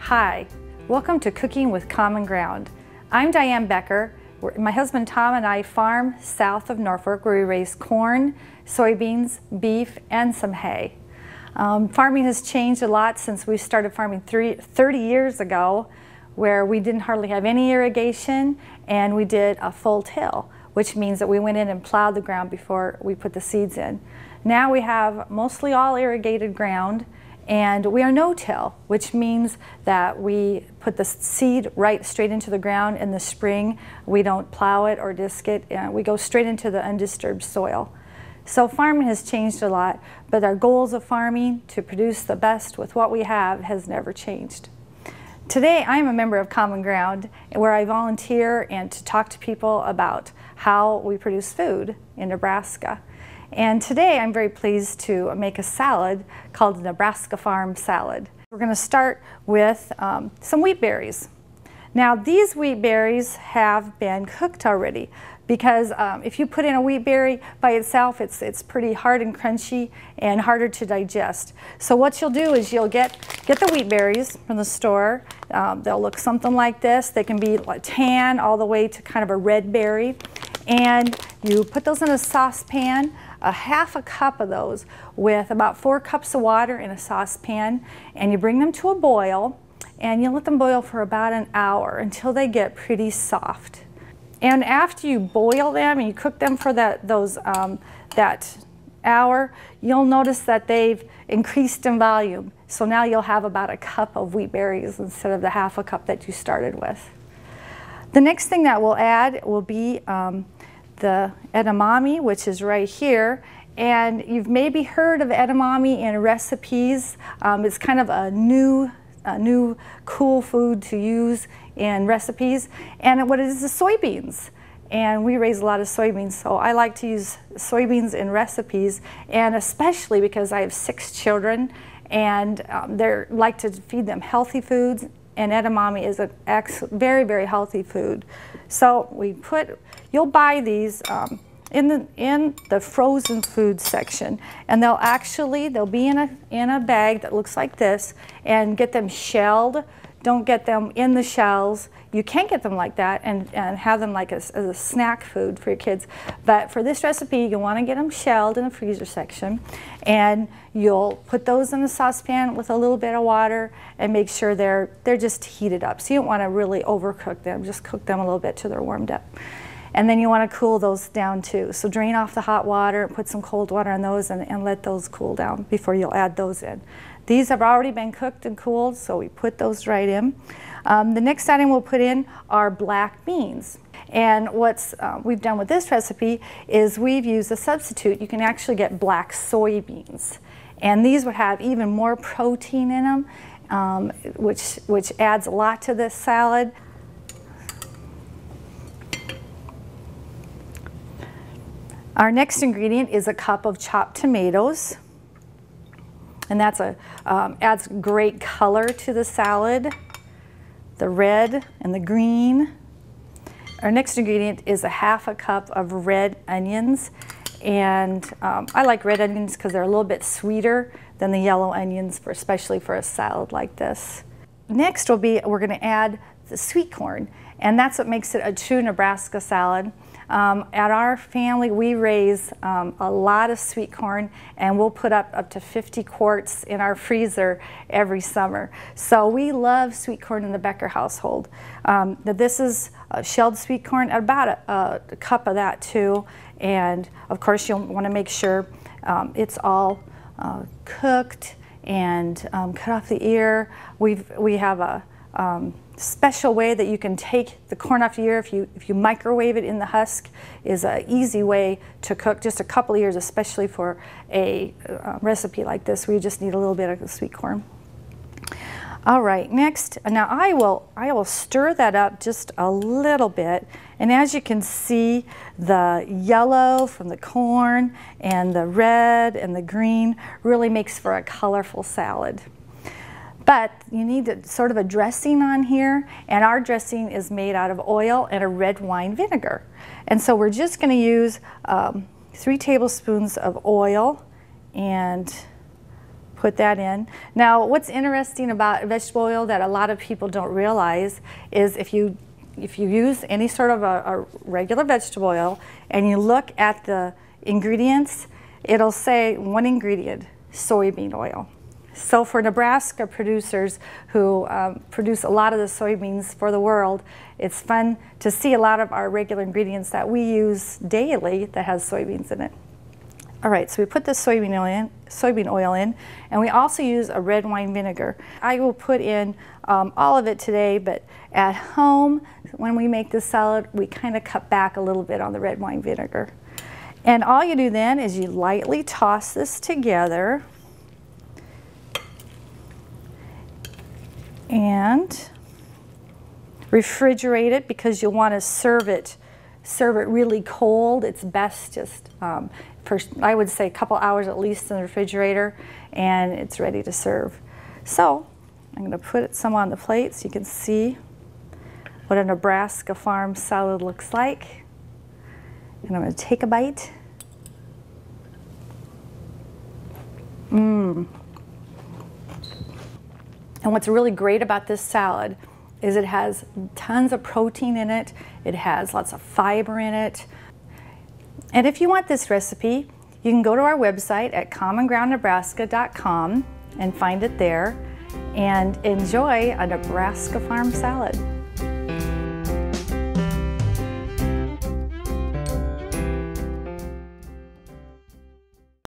Hi, welcome to Cooking with Common Ground. I'm Diane Becker. My husband Tom and I farm south of Norfolk where we raise corn, soybeans, beef, and some hay. Farming has changed a lot since we started farming 30 years ago, where we didn't hardly have any irrigation and we did a full till, which means that we went in and plowed the ground before we put the seeds in. Now we have mostly all irrigated ground, and we are no-till, which means that we put the seed right straight into the ground in the spring. We don't plow it or disc it, and we go straight into the undisturbed soil. So farming has changed a lot, but our goals of farming to produce the best with what we have has never changed. Today I am a member of Common Ground, where I volunteer and to talk to people about how we produce food in Nebraska. And today I'm very pleased to make a salad called the Nebraska Farm Salad. We're going to start with some wheat berries. Now these wheat berries have been cooked already, because if you put in a wheat berry by itself, it's pretty hard and crunchy and harder to digest. So what you'll do is you'll get the wheat berries from the store. They'll look something like this. They can be like tan all the way to kind of a red berry. And you put those in a saucepan, a half a cup of those with about 4 cups of water in a saucepan, and you bring them to a boil, and you let them boil for about an hour until they get pretty soft. And after you boil them and you cook them for that hour, you'll notice that they've increased in volume. So now you'll have about a cup of wheat berries instead of the half a cup that you started with. The next thing that we'll add will be the edamame, which is right here. And you've maybe heard of edamame in recipes. It's kind of a new cool food to use in recipes. And what it is soybeans. And we raise a lot of soybeans, so I like to use soybeans in recipes, and especially because I have 6 children, and they like to feed them healthy foods, and edamame is a very, very healthy food. So you'll buy these in the frozen food section, and they'll be in a bag that looks like this, and get them shelled. Don't get them in the shells. You can get them like that and have them like as a snack food for your kids. But for this recipe, you want to get them shelled in the freezer section, and you'll put those in a saucepan with a little bit of water and make sure they're just heated up. So you don't want to really overcook them. Just cook them a little bit till they're warmed up. And then you want to cool those down too. So drain off the hot water and put some cold water on those and let those cool down before you'll add those in. These have already been cooked and cooled, so we put those right in. The next item we'll put in are black beans. And what we've done with this recipe is we've used a substitute. You can actually get black soybeans. And these would have even more protein in them, which adds a lot to this salad. Our next ingredient is a cup of chopped tomatoes. And that's adds great color to the salad, the red and the green. Our next ingredient is a half a cup of red onions. And I like red onions because they're a little bit sweeter than the yellow onions, especially for a salad like this. Next we're going to add the sweet corn, and that's what makes it a true Nebraska salad. At our family, we raise a lot of sweet corn, and we'll put up to 50 quarts in our freezer every summer. So we love sweet corn in the Becker household. This is shelled sweet corn, about a cup of that too. And of course, you'll want to make sure it's all cooked and cut off the ear. We have a special way that you can take the corn off the ear. If you microwave it in the husk, is an easy way to cook just a couple of ears, especially for a recipe like this where you just need a little bit of the sweet corn. All right, next, now I will stir that up just a little bit, and as you can see, the yellow from the corn and the red and the green really makes for a colorful salad. But you need sort of a dressing on here, and our dressing is made out of oil and a red wine vinegar. And so we're just going to use 3 tablespoons of oil and Put that in. Now, what's interesting about vegetable oil that a lot of people don't realize is if you use any sort of a regular vegetable oil and you look at the ingredients, it'll say one ingredient, soybean oil. So for Nebraska producers who produce a lot of the soybeans for the world, it's fun to see a lot of our regular ingredients that we use daily that has soybeans in it. All right, so we put the soybean oil in, and we also use a red wine vinegar. I will put in all of it today, but at home, when we make this salad, we kind of cut back a little bit on the red wine vinegar. And all you do then is you lightly toss this together and refrigerate it because you'll want to serve it really cold. It's best just for, I would say, a couple hours at least in the refrigerator, and it's ready to serve. So I'm going to put some on the plate so you can see what a Nebraska farm salad looks like. And I'm going to take a bite. And what's really great about this salad is it has tons of protein in it. It has lots of fiber in it. And if you want this recipe, you can go to our website at CommonGroundNebraska.com and find it there and enjoy a Nebraska farm salad.